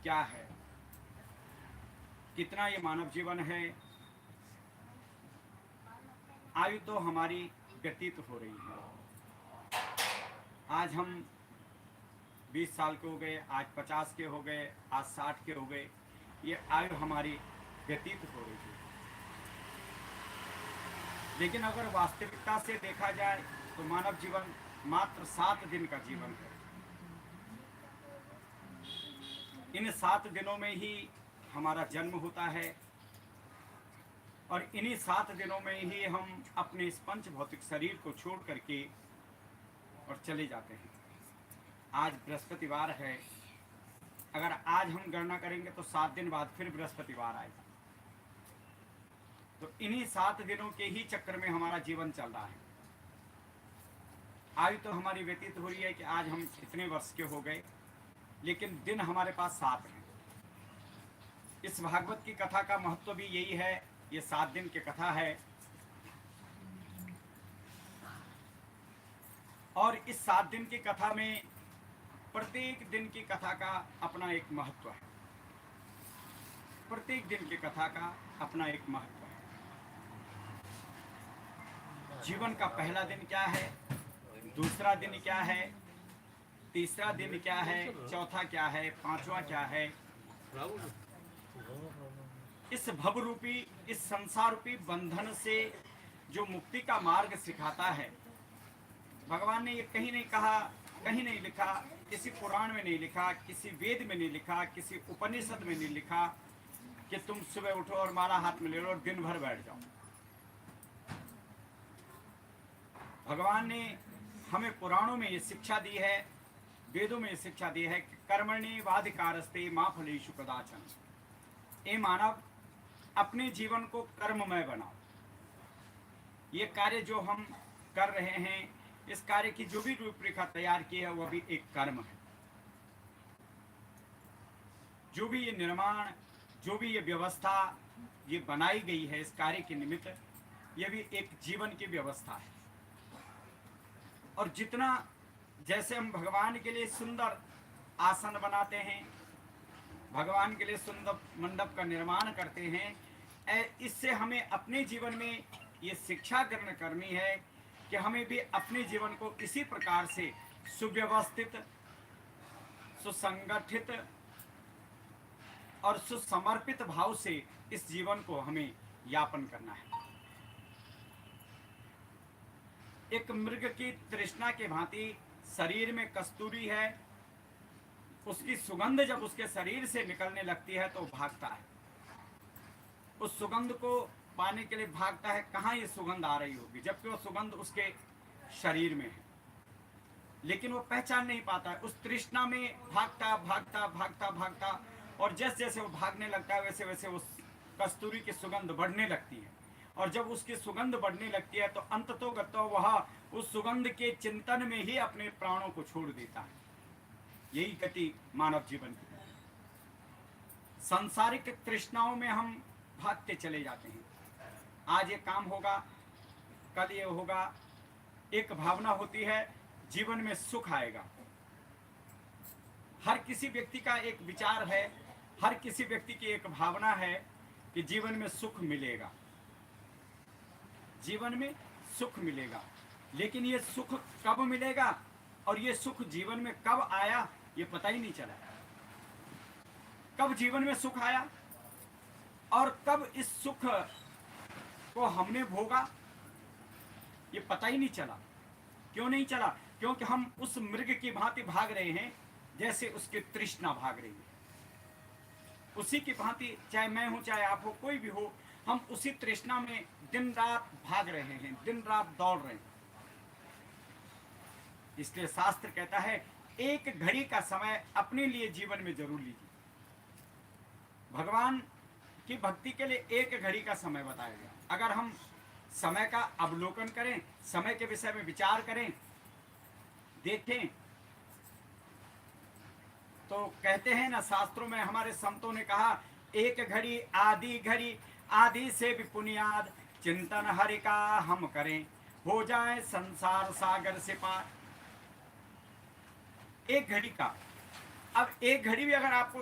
क्या है, कितना ये मानव जीवन है। आयु तो हमारी व्यतीत हो रही है। आज हम 20 साल के हो गए, आज 50 के हो गए, आज 60 के हो गए। ये आयु हमारी व्यतीत हो रही है। लेकिन अगर वास्तविकता से देखा जाए तो मानव जीवन मात्र 7 दिन का जीवन है। इन 7 दिनों में ही हमारा जन्म होता है और इन्हीं 7 दिनों में ही हम अपने इस पंच भौतिक शरीर को छोड़ करके और चले जाते हैं। आज बृहस्पतिवार है। अगर आज हम गणना करेंगे तो 7 दिन बाद फिर बृहस्पतिवार आएगा। तो इन्हीं 7 दिनों के ही चक्कर में हमारा जीवन चल रहा है। आयु तो हमारी व्यतीत हो रही है कि आज हम इतने वर्ष के हो गए, लेकिन दिन हमारे पास 7 हैं। इस भागवत की कथा का महत्व भी यही है। ये 7 दिन की कथा है और इस 7 दिन की कथा में प्रत्येक दिन की कथा का अपना एक महत्व है। प्रत्येक दिन की कथा का अपना एक महत्व है। जीवन का पहला दिन क्या है, दूसरा दिन क्या है, तीसरा दिन क्या है, चौथा क्या है, पांचवा क्या है। इस भव रूपी, इस संसार रूपी बंधन से जो मुक्ति का मार्ग सिखाता है, भगवान ने ये कहीं नहीं कहा, कहीं नहीं लिखा, किसी पुराण में नहीं लिखा, किसी वेद में नहीं लिखा, किसी उपनिषद में नहीं लिखा कि तुम सुबह उठो और माला हाथ में ले लो और दिन भर बैठ जाओ। भगवान ने हमें पुराणों में ये शिक्षा दी है, वेदों में ये शिक्षा दी है कि कर्मण्येवाधिकारस्ते मा फलेषु कदाचन। ए मानव, अपने जीवन को कर्ममय बनाओ। ये कार्य जो हम कर रहे हैं, इस कार्य की जो भी रूपरेखा तैयार की है, वह भी एक कर्म है। जो भी ये निर्माण, जो भी ये व्यवस्था ये बनाई गई है इस कार्य के निमित्त, यह भी एक जीवन की व्यवस्था है। और जितना जैसे हम भगवान के लिए सुंदर आसन बनाते हैं, भगवान के लिए सुंदर मंडप का निर्माण करते हैं, इससे हमें अपने जीवन में ये शिक्षा ग्रहण करनी है कि हमें भी अपने जीवन को इसी प्रकार से सुव्यवस्थित, सुसंगठित और सुसमर्पित भाव से इस जीवन को हमें यापन करना है। एक मृग की तृष्णा के भांति शरीर में कस्तूरी है, उसकी सुगंध जब उसके शरीर से निकलने लगती है तो भागता है। उस सुगंध को पाने के लिए भागता है, कहाँ ये सुगंध आ रही होगी, जबकि वो सुगंध उसके शरीर में है, लेकिन वो पहचान नहीं पाता है। उस तृष्णा में भागता भागता भागता भागता, और जैसे जैसे वो भागने लगता है वैसे वैसे उस कस्तूरी की सुगंध बढ़ने लगती है। और जब उसकी सुगंध बढ़ने लगती है तो अंततोगतो वह उस सुगंध के चिंतन में ही अपने प्राणों को छोड़ देता है। यही गति मानव जीवन की। सांसारिक तृष्णाओं में हम भागते चले जाते हैं। आज ये काम होगा, कल ये होगा। एक भावना होती है जीवन में सुख आएगा। हर किसी व्यक्ति का एक विचार है, हर किसी व्यक्ति की एक भावना है कि जीवन में सुख मिलेगा, जीवन में सुख मिलेगा। लेकिन ये सुख कब मिलेगा और ये सुख जीवन में कब आया, ये पता ही नहीं चला। कब जीवन में सुख आया और कब इस सुख को हमने भोगा, ये पता ही नहीं चला। क्यों नहीं चला? क्योंकि हम उस मृग की भांति भाग रहे हैं जैसे उसकी तृष्णा भाग रही है। उसी की भांति, चाहे मैं हूं चाहे आप हो, कोई भी हो, हम उसी तृष्णा में दिन रात भाग रहे हैं, दिन रात दौड़ रहे हैं। इसलिए शास्त्र कहता है एक घड़ी का समय अपने लिए जीवन में जरूर लीजिए। भगवान की भक्ति के लिए एक घड़ी का समय बताया गया। अगर हम समय का अवलोकन करें, समय के विषय में विचार करें, देखें, तो कहते हैं ना, शास्त्रों में हमारे संतों ने कहा, एक घड़ी आदि घड़ी, आदि से भी पुनियाद, चिंतन हरि का हम करें, हो जाए संसार सागर से पार। एक घड़ी का, अब एक घड़ी भी अगर आपको